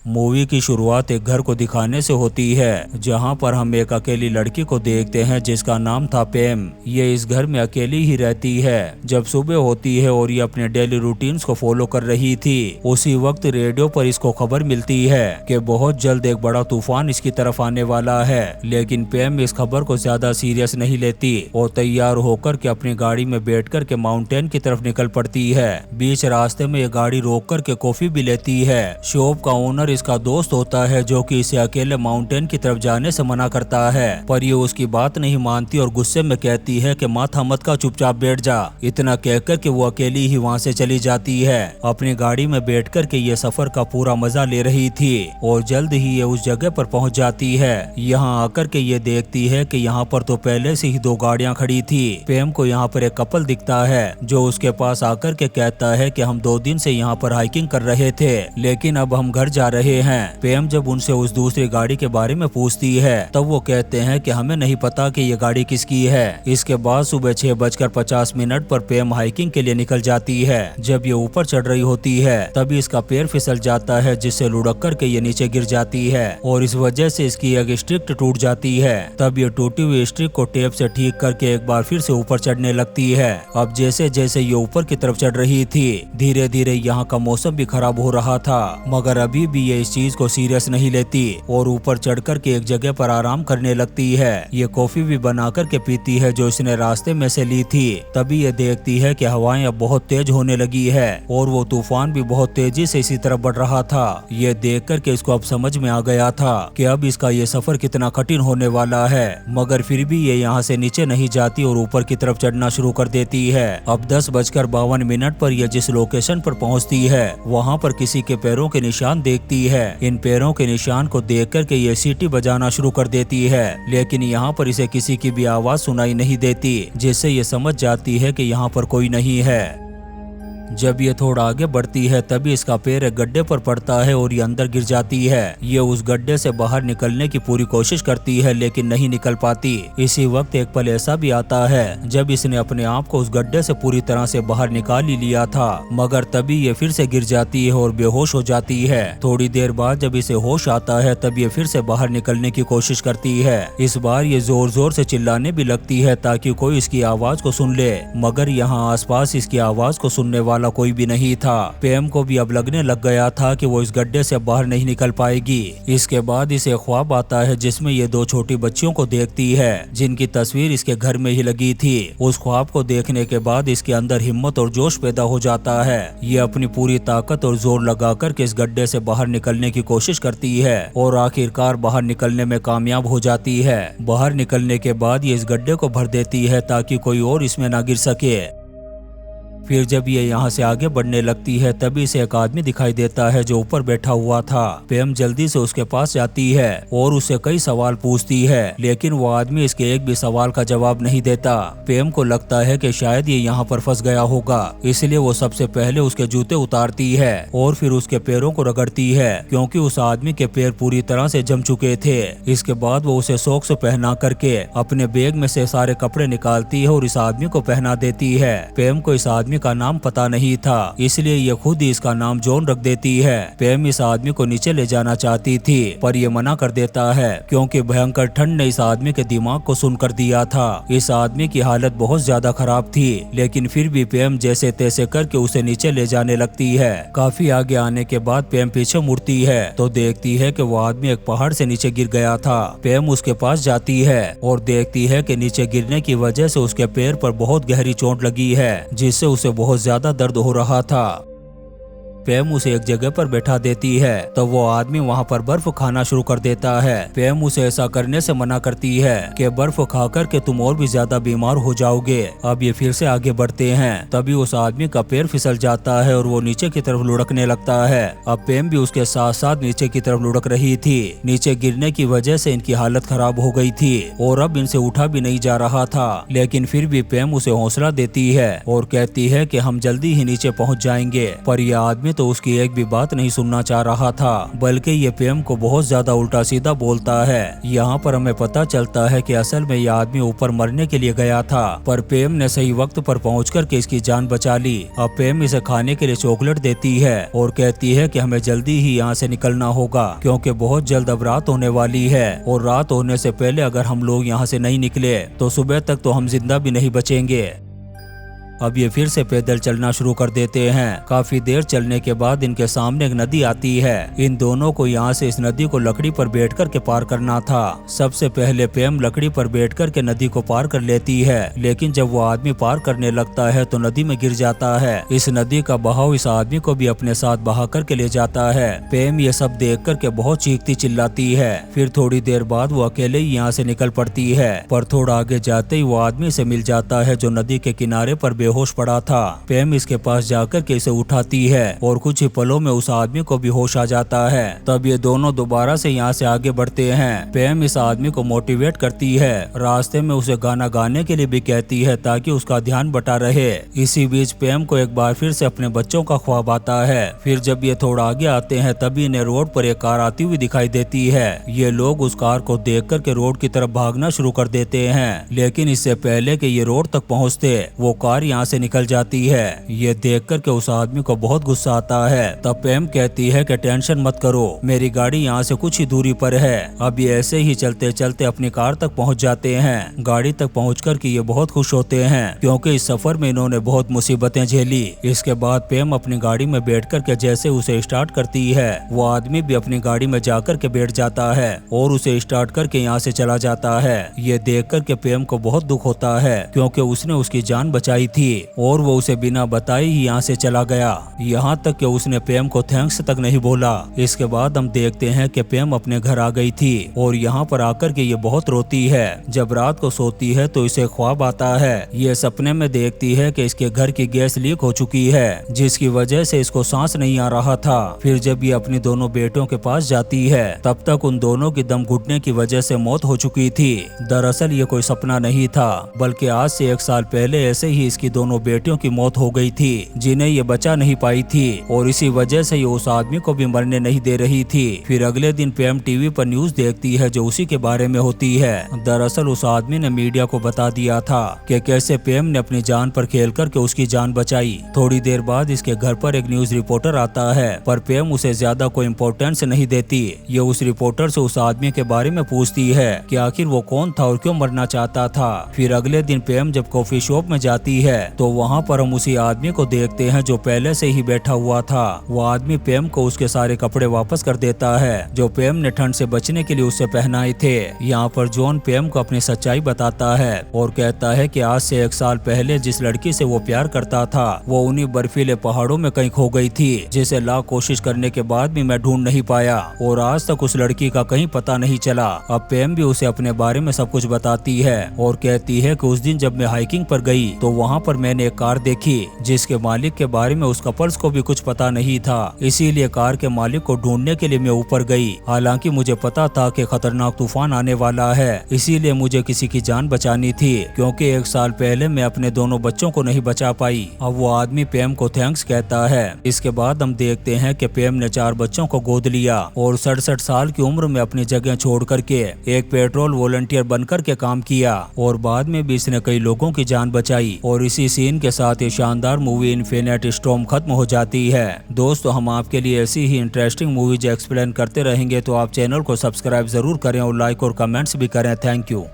Movie की शुरुआत एक घर को दिखाने से होती है जहां पर हम एक अकेली लड़की को देखते हैं जिसका नाम था पेम। ये इस घर में अकेली ही रहती है। जब सुबह होती है और ये अपने डेली रूटीन्स को फॉलो कर रही थी, उसी वक्त रेडियो पर इसको खबर मिलती है कि बहुत जल्द एक बड़ा तूफान इसकी तरफ आने वाला है। लेकिन पेम इस खबर को ज्यादा सीरियस नहीं लेती और तैयार होकर के अपनी गाड़ी में बैठ कर के माउंटेन की तरफ निकल पड़ती है। बीच रास्ते में ये गाड़ी रोक कर के कॉफी भी लेती है। शॉप का ओनर इसका दोस्त होता है जो कि इसे अकेले माउंटेन की तरफ जाने से मना करता है, पर ये उसकी बात नहीं मानती और गुस्से में कहती है कि माथा मत का, चुपचाप बैठ जा। इतना कहकर के वो अकेली ही वहाँ से चली जाती है। अपनी गाड़ी में बैठकर के ये सफर का पूरा मजा ले रही थी और जल्द ही ये उस जगह पर पहुँच जाती है। यहाँ आकर के ये देखती है कि यहाँ पर तो पहले से ही 2 गाड़ियाँ खड़ी थी। पेम को यहाँ पर एक कपल दिखता है जो उसके पास आकर के कहता है कि हम 2 दिन से यहाँ पर हाइकिंग कर रहे थे, लेकिन अब हम घर जा रहे हैं। पेम जब उनसे उस दूसरी गाड़ी के बारे में पूछती है तब वो कहते हैं कि हमें नहीं पता कि ये गाड़ी किसकी है। इसके बाद सुबह 6:50 पर पेम हाइकिंग के लिए निकल जाती है। जब ये ऊपर चढ़ रही होती है तभी इसका पैर फिसल जाता है, जिससे लुढ़क कर के ये नीचे गिर जाती है और इस वजह से इसकी एक स्ट्रिक टूट जाती है। तब ये टूटी हुई स्ट्रिक को टेप से ठीक करके एक बार फिर से ऊपर चढ़ने लगती है। अब जैसे जैसे ये ऊपर की तरफ चढ़ रही थी, धीरे धीरे यहाँ का मौसम भी खराब हो रहा था, मगर अभी भी ये इस चीज को सीरियस नहीं लेती और ऊपर चढ़कर के एक जगह पर आराम करने लगती है। ये कॉफी भी बनाकर के पीती है जो इसने रास्ते में से ली थी। तभी ये देखती है कि हवाएं अब बहुत तेज होने लगी है और वो तूफान भी बहुत तेजी से इसी तरफ बढ़ रहा था। ये देख कर के इसको अब समझ में आ गया था कि अब इसका ये सफर कितना कठिन होने वाला है, मगर फिर भी ये यहाँ से नीचे नहीं जाती और ऊपर की तरफ चढ़ना शुरू कर देती है। अब 10:52 पर यह जिस लोकेशन पर पहुँचती है वहाँ पर किसी के पैरों के निशान देखती है। इन पैरों के निशान को देख कर के ये सीटी बजाना शुरू कर देती है, लेकिन यहाँ पर इसे किसी की भी आवाज सुनाई नहीं देती, जिससे ये समझ जाती है कि यहाँ पर कोई नहीं है। जब ये थोड़ा आगे बढ़ती है तभी इसका पैर एक गड्ढे पर पड़ता है और ये अंदर गिर जाती है। ये उस गड्ढे से बाहर निकलने की पूरी कोशिश करती है लेकिन नहीं निकल पाती। इसी वक्त एक पल ऐसा भी आता है जब इसने अपने आप को उस गड्ढे से पूरी तरह से बाहर निकाल ही लिया था, मगर तभी ये फिर से गिर जाती है और बेहोश हो जाती है। थोड़ी देर बाद जब इसे होश आता है तब ये फिर से बाहर निकलने की कोशिश करती है। इस बार ये जोर जोर से चिल्लाने भी लगती है ताकि कोई इसकी आवाज को सुन ले, मगर यहाँ आसपास इसकी आवाज को सुनने वाला कोई भी नहीं था। पेम को भी अब लगने लग गया था कि वो इस गड्ढे से बाहर नहीं निकल पाएगी। इसके बाद इसे ख्वाब आता है जिसमें ये 2 छोटी बच्चियों को देखती है जिनकी तस्वीर इसके घर में ही लगी थी। उस ख्वाब को देखने के बाद इसके अंदर हिम्मत और जोश पैदा हो जाता है। ये अपनी पूरी ताकत और जोर लगाकर के इस गड्ढे से बाहर निकलने की कोशिश करती है और आखिरकार बाहर निकलने में कामयाब हो जाती है। बाहर निकलने के बाद ये इस गड्ढे को भर देती है ताकि कोई और इसमें ना गिर सके। फिर जब ये यहाँ से आगे बढ़ने लगती है तभी से एक आदमी दिखाई देता है जो ऊपर बैठा हुआ था। पेम जल्दी से उसके पास जाती है और उससे कई सवाल पूछती है, लेकिन वो आदमी इसके एक भी सवाल का जवाब नहीं देता। पेम को लगता है कि शायद ये यहाँ पर फंस गया होगा, इसलिए वो सबसे पहले उसके जूते उतारती है और फिर उसके पैरों को रगड़ती है क्योंकि उस आदमी के पैर पूरी तरह से जम चुके थे। इसके बाद वो उसे सॉक्स पहना करके अपने बैग में से सारे कपड़े निकालती है और इस आदमी को पहना देती है। पेम को इस आदमी का नाम पता नहीं था, इसलिए ये खुद ही इसका नाम जॉन रख देती है। पेम इस आदमी को नीचे ले जाना चाहती थी पर ये मना कर देता है क्योंकि भयंकर ठंड ने इस आदमी के दिमाग को सुन कर दिया था। इस आदमी की हालत बहुत ज्यादा खराब थी, लेकिन फिर भी पेम जैसे तैसे करके उसे नीचे ले जाने लगती है। काफी आगे आने के बाद पेम पीछे मुड़ती है तो देखती है कि वो आदमी एक पहाड़ से नीचे गिर गया था। पेम उसके पास जाती है और देखती है कि नीचे गिरने की वजह से उसके पैर पर बहुत गहरी चोट लगी है, जिससे उसे बहुत ज्यादा दर्द हो रहा था। पेम उसे एक जगह पर बैठा देती है तो वो आदमी वहाँ पर बर्फ खाना शुरू कर देता है। पेम उसे ऐसा करने से मना करती है कि बर्फ खाकर के तुम और भी ज्यादा बीमार हो जाओगे। अब ये फिर से आगे बढ़ते हैं तभी उस आदमी का पैर फिसल जाता है और वो नीचे की तरफ लुढ़कने लगता है। अब पेम भी उसके साथ साथ नीचे की तरफ लुढ़क रही थी। नीचे गिरने की वजह से इनकी हालत खराब हो गई थी और अब इनसे उठा भी नहीं जा रहा था, लेकिन फिर भी पेम उसे हौसला देती है और कहती है कि हम जल्दी ही नीचे पहुँच जाएंगे। पर यह आदमी आदमी तो उसकी एक भी बात नहीं सुनना चाह रहा था, बल्कि ये पेम को बहुत ज्यादा उल्टा सीधा बोलता है। यहाँ पर हमें पता चलता है कि असल में यह आदमी ऊपर मरने के लिए गया था, पर पेम ने सही वक्त पर पहुंचकर के इसकी जान बचा ली। अब पेम इसे खाने के लिए चॉकलेट देती है और कहती है कि हमें जल्दी ही यहाँ से निकलना होगा, क्योंकि बहुत जल्द अब रात होने वाली है और रात होने से पहले अगर हम लोग यहाँ से नहीं निकले तो सुबह तक तो हम जिंदा भी नहीं बचेंगे। अब ये फिर से पैदल चलना शुरू कर देते हैं। काफी देर चलने के बाद इनके सामने एक नदी आती है। इन दोनों को यहाँ से इस नदी को लकड़ी पर बैठ कर के पार करना था। सबसे पहले पेम लकड़ी पर बैठ कर के नदी को पार कर लेती है, लेकिन जब वो आदमी पार करने लगता है तो नदी में गिर जाता है। इस नदी का बहाव इस आदमी को भी अपने साथ बहा कर के ले जाता है। पेम ये सब देख कर के बहुत चीखती चिल्लाती है। फिर थोड़ी देर बाद वो अकेले ही यहाँ से निकल पड़ती है, पर थोड़ा आगे जाते ही वो आदमी से मिल जाता है जो नदी के किनारे पर बेहोश पड़ा था। पेम इसके पास जाकर के इसे उठाती है और कुछ ही पलों में उस आदमी को भी होश आ जाता है। तब ये दोनों दोबारा से यहाँ से आगे बढ़ते हैं। पेम इस आदमी को मोटिवेट करती है, रास्ते में उसे गाना गाने के लिए भी कहती है ताकि उसका ध्यान बटा रहे। इसी बीच पेम को एक बार फिर से अपने बच्चों का ख्वाब आता है। फिर जब ये थोड़ा आगे आते हैं तभी इन्हें रोड पर एक कार आती हुई दिखाई देती है। ये लोग उस कार को देख कर के रोड की तरफ भागना शुरू कर देते हैं, लेकिन इससे पहले कि ये रोड तक पहुँचते वो कार यहाँ से निकल जाती है। ये देख कर के उस आदमी को बहुत गुस्सा आता है। तब पेम कहती है कि टेंशन मत करो, मेरी गाड़ी यहाँ से कुछ ही दूरी पर है। अब ये ऐसे ही चलते चलते अपनी कार तक पहुँच जाते हैं। गाड़ी तक पहुँच कर के ये बहुत खुश होते हैं, क्योंकि इस सफर में इन्होंने बहुत मुसीबतें झेली। इसके बाद पेम अपनी गाड़ी में बैठ कर के जैसे उसे स्टार्ट करती है, वो आदमी भी अपनी गाड़ी में जाकर के बैठ जाता है और उसे स्टार्ट करके यहाँ से चला जाता है। ये देख कर के पेम को बहुत दुख होता है, क्योंकि उसने उसकी जान बचाई थी और वो उसे बिना बताए ही यहाँ से चला गया। यहाँ तक कि उसने पेम को थैंक्स तक नहीं बोला। इसके बाद हम देखते हैं कि पेम अपने घर आ गई थी और यहाँ पर आकर के ये बहुत रोती है। जब रात को सोती है तो इसे ख्वाब आता है। ये सपने में देखती है कि इसके घर की गैस लीक हो चुकी है, जिसकी वजह से इसको सांस नहीं आ रहा था। फिर जब ये अपनी दोनों बेटों के पास जाती है तब तक उन दोनों की दम घुटने की वजह से मौत हो चुकी थी। दरअसल ये कोई सपना नहीं था, बल्कि आज से 1 साल पहले ऐसे ही इसकी दोनों बेटियों की मौत हो गई थी, जिन्हें ये बचा नहीं पाई थी और इसी वजह से ये उस आदमी को भी मरने नहीं दे रही थी। फिर अगले दिन पेम टीवी पर न्यूज देखती है जो उसी के बारे में होती है। दरअसल उस आदमी ने मीडिया को बता दिया था कि कैसे पेम ने अपनी जान पर खेल कर के उसकी जान बचाई। थोड़ी देर बाद इसके घर पर एक न्यूज रिपोर्टर आता है, पर पेम उसे ज्यादा कोई इम्पोर्टेंस नहीं देती। ये उस रिपोर्टर से उस आदमी के बारे में पूछती है कि आखिर वो कौन था और क्यों मरना चाहता था। फिर अगले दिन पेम जब कॉफी शॉप में जाती है तो वहाँ पर हम उसी आदमी को देखते हैं जो पहले से ही बैठा हुआ था। वो आदमी पेम को उसके सारे कपड़े वापस कर देता है जो पेम ने ठंड से बचने के लिए उससे पहनाए थे। यहाँ पर जॉन पेम को अपनी सच्चाई बताता है और कहता है कि आज से 1 साल पहले जिस लड़की से वो प्यार करता था वो उन्हीं बर्फीले पहाड़ों में कहीं खो गई थी, जिसे लाख कोशिश करने के बाद भी मैं ढूंढ नहीं पाया और आज तक उस लड़की का कहीं पता नहीं चला। अब पेम भी उसे अपने बारे में सब कुछ बताती है और कहती है कि उस दिन जब मैं हाइकिंग पर गई तो वहाँ पर मैंने एक कार देखी जिसके मालिक के बारे में उस कपल्स को भी कुछ पता नहीं था, इसीलिए कार के मालिक को ढूंढने के लिए मैं ऊपर गई। हालांकि मुझे पता था कि खतरनाक तूफान आने वाला है, इसीलिए मुझे किसी की जान बचानी थी, क्योंकि 1 साल पहले मैं अपने दोनों बच्चों को नहीं बचा पाई। अब वो आदमी पेम को थैंक्स कहता है। इसके बाद हम देखते हैं कि पेम ने 4 बच्चों को गोद लिया और 67 साल की उम्र में अपनी जगह छोड़ करके एक पेट्रोल वॉलंटियर बनकर के काम किया और बाद में भी इसने कई लोगों की जान बचाई। और इसी सीन के साथ ये शानदार मूवी इन्फिनिट स्टॉर्म खत्म हो जाती है। दोस्तों, हम आपके लिए ऐसी ही इंटरेस्टिंग मूवीज एक्सप्लेन करते रहेंगे, तो आप चैनल को सब्सक्राइब जरूर करें और लाइक और कमेंट्स भी करें। Thank you.